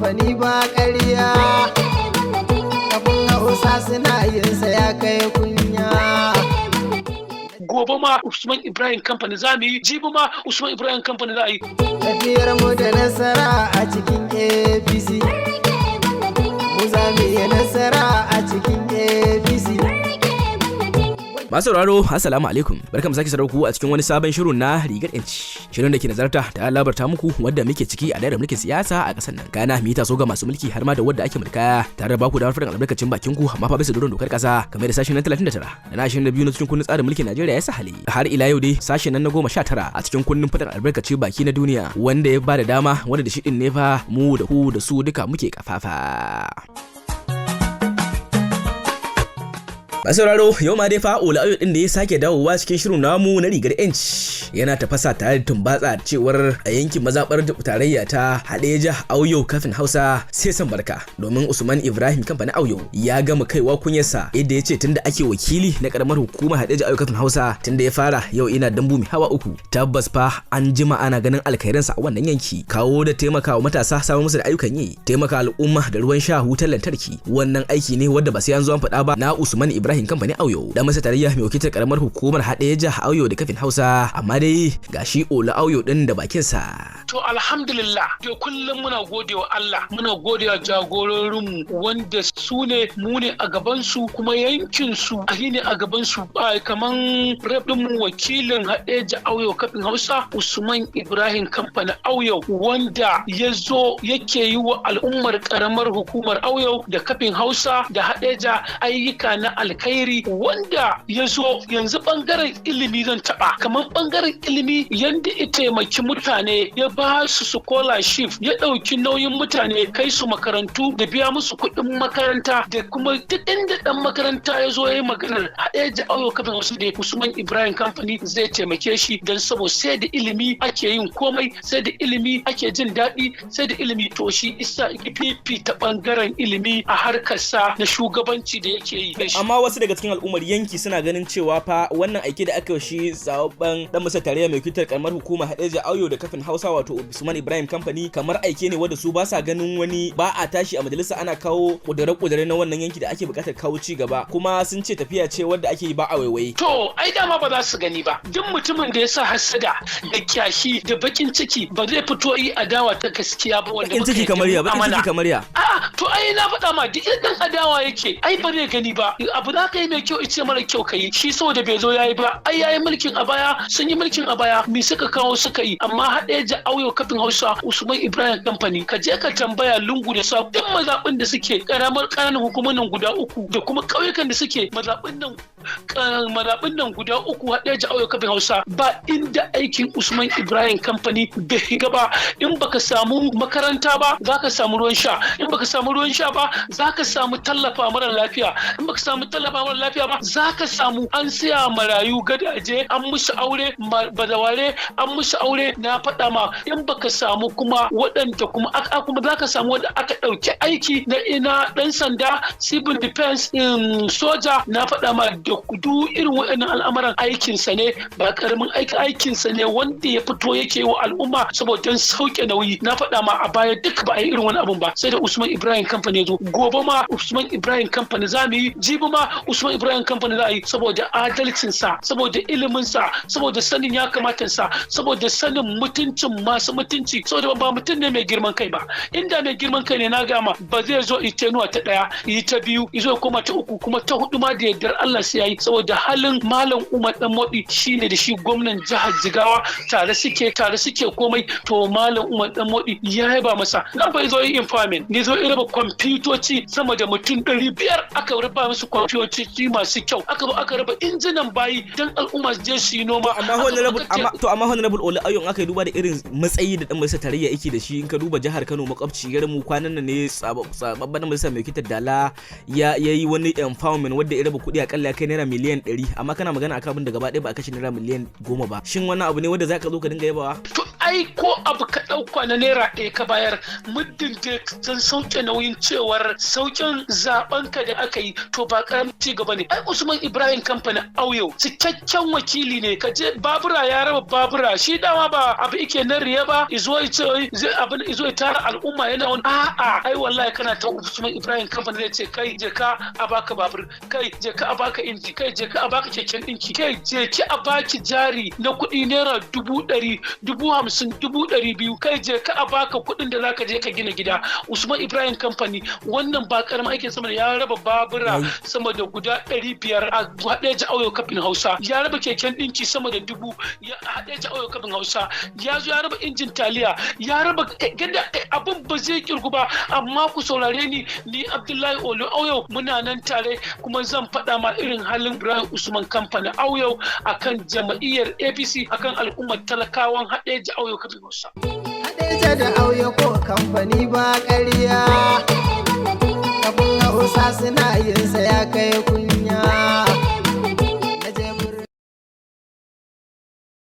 kamfani ba ƙarya. Kafin Hausa suna yin sa ya kai kunya. Gobe ma Usman Ibrahim Company za mu yi, jibi ma Usman Ibrahim Company za a yi. Tafiyar mu da nasara a cikin APC. Mu za mu yi nasara a cikin APC. Masu sauraro, assalamu alaikum. Barkamu sake sarauku a cikin wani sabon shirin na Rigar Yanci. Shirin da ke nazarta ta labarta muku wadda muke ciki a daidai mulkin siyasa a ƙasar nan. Kana mu yi taso ga masu mulki har ma da wadda ake mulka tare da baku da faɗin albarkacin bakin ku amma fa bisa doron dokar ƙasa kamar da sashen 39 da na 22 na cikin kundin tsarin mulkin Najeriya ya sa hali. Har ila yau dai sashen nan na 19 a cikin kundin faɗin albarkacin baki na duniya wanda ya ba da dama wanda da shi din ne fa mu da ku da su duka muke kafafa. Masauraro, yau ma dai fa Auyo din da ya sake dawowa cikin shirin namu na Rigar Yanci yana tafasa tare da tumbatsa cewar a yankin mazabar tarayya ta Hadeja Auyo kafin Hausa sai san barka domin Usman Ibrahim Kamfani Auyo ya gama kaiwa kunyarsa yadda ya ce tunda ake wakili na karamar hukumar Hadeja Auyo kafin Hausa tunda ya fara yau ina dambu mai hawa uku tabbas fa an jima ana ganin alkhairansa a wannan yanki kawo da taimakawa matasa samun musu da ayyukan yi taimaka al'umma da ruwan sha wutar lantarki wannan aiki ne wanda ba sai an zo an faɗa ba na Usman Ibrahim Kamfani Auyo da masa tarayya mai wakiltar karamar hukumar Hadeja Auyo da kafin Hausa amma dai gashi Auyo din da bakin sa. To alhamdulillah dai kullum muna godewa Allah muna godewa jagororinmu wanda su ne mu ne a gaban su kuma yankin su ne a gaban su kaman rep din wakilin Hadeja Auyo kafin Hausa Usman Ibrahim Kamfani Auyo wanda yazo yake yi wa al'ummar karamar hukumar Auyo da kafin Hausa da Hadeja ayyuka na alkhairi wanda yazo yanzu bangaren ilimi zan taba kaman bangaren ilimi yanda ya taimaki mutane ya ba su scholarship ya dauki nauyin mutane kai su makarantu da biya musu kuɗin makaranta da kuma duk inda dan makaranta ya zo yayi maganar Hadeja Auyo kafin wasu da Usman Ibrahim Company zai taimake shi dan saboda sai da ilimi ake yin komai sai da ilimi ake jin daɗi sai da ilimi to shi isa ikififi ta bangaren ilimi a harkar sa na shugabanci da yake yi amma wasu daga cikin al'ummar yanki suna ganin cewa fa wannan aiki da aka shi zababban dan masa tarayya mai kitar karamar hukuma Hadeja Auyo da kafin Hausa wato Usman Ibrahim Company kamar aike ne wanda su ba sa ganin wani ba a tashi a majalisa ana kawo kudure na wannan yanki da ake bukatar kawo ci gaba kuma sun ce tafiya ce wanda ake yi ba a waiwaye to ai dama ba za su gani ba duk mutumin da ya sa hasada da kyashi da bakin ciki ba zai fito yi adawa ta gaskiya ba wanda bakin ciki kamar ya a'a to ai na faɗa ma duk idan adawa yake ai ba zai gani ba abu za ka yi mai kyau ice mara kyau ka yi shi saboda bai zo yayi ba ai yayi mulkin a baya sun yi mulkin a baya me suka kawo suka yi amma Hadeja Auyo kafin Hausa Usman Ibrahim Company ka je ka tambaya lungu da sa duk mazaɓin da suke ƙananan hukumomin guda uku da kuma ƙauyukan da suke mazaɓin nan guda uku Hadeja Auyo kafin Hausa ba inda aikin Usman Ibrahim Company bai gaba in baka samu makaranta ba za ka samu ruwan sha in baka samu ruwan sha ba za ka samu tallafa mara lafiya in baka samu tallafa mara lafiya ba za ka samu an siya marayu gadaje an musu aure badaware an musu aure na faɗa ma in baka samu kuma waɗanda kuma za ka samu wanda aka ɗauki aiki na ina ɗan sanda civil defense soja na faɗa ma da duk irin waɗannan al'amuran aikinsa ne ba ƙaramin aikinsa ne wanda ya fito yake wa al'umma saboda sauke nauyi na faɗa ma a baya duk ba a yi irin wani abun ba sai da Usman Ibrahim Company ya zo gobe ma Usman Ibrahim Company za mu yi jibi ma Usman Ibrahim Company za a yi saboda adalcinsa saboda iliminsa saboda sanin ya kamatansa saboda sanin mutuncin masu mutunci saboda ba mutum ne mai girman kai ba inda mai girman kai ne na gama ba zai zo itenuwa ta ɗaya yi ta biyu izo koma ta uku kuma ta hudu ma da yardar Allah sai yayi saboda halin Malam Umar Dan Modi shine da shi gwamnan jihar Jigawa tare suke komai to Malam Umar Dan Modi ya yaba masa nan bai zo yi infaming ne zo raba kwamfutoci sama da mutum 500 aka raba musu kwamfutoci masu kyau aka raba injinan bayi dan al'umma je su yi noma amma honorable Auyo aka duba da irin matsayi da dan majalisar tarayya yake da shi in ka duba jihar Kano makwabciyar mu kwanan nan ne sababban majalisar mai kitar Dala ya yi wani empowerment wanda ya raba kuɗi akalla kai naira miliyan 100 amma kana magana akan abin da gaba ɗaya ba a kashe naira miliyan 10 ba. Shin wannan abu ne wanda zaka zo ka dinga yabawa? To ai ko abu ka ɗauka na naira 1 ka bayar muddin da zan sauke nauyin cewar saukin zaben ka da aka yi to ba karamin ci gaba ne. Ai Usman Ibrahim kamfanin Auyo cikakken wakili ne, ka je babura ya raba babura, shi dama ba abu ike na riya ba izo ya tara al'umma yana wani a'a. Ai wallahi kana ta Usman Ibrahim kamfanin zai ce kai je ka a baka babur, kai je ka a baka inji, kai je ka a baka keken ɗinki, kai je ki a baki jari na kuɗi naira 100,000, 50,000, 200,000, kai je ka a baka kuɗin da zaka je ka gina gida. Usman Ibrahim kamfani wannan ba karamin aikin sama ya raba babura sama da guda 500 a Hadeja Auyo kafin Hausa, ya raba keken ɗinki sama da 1000 ya Hadeja Auyo kafin Hausa, ya zo ya raba injin taliya, ya raba gada abin ba zai kirgu ba. Amma ku saurare ni Abdullahi Olu Auyo muna nan tare kuma zan faɗa ma irin halin Ibrahim Usman kamfanin Auyo akan jama'iyyar APC akan al'ummar talakawan Hadeja Auyo kafin Hausa. Hadeja da Auyo ko kamfani ba ƙarya, abin Hausa suna yin sa ya kai kunya.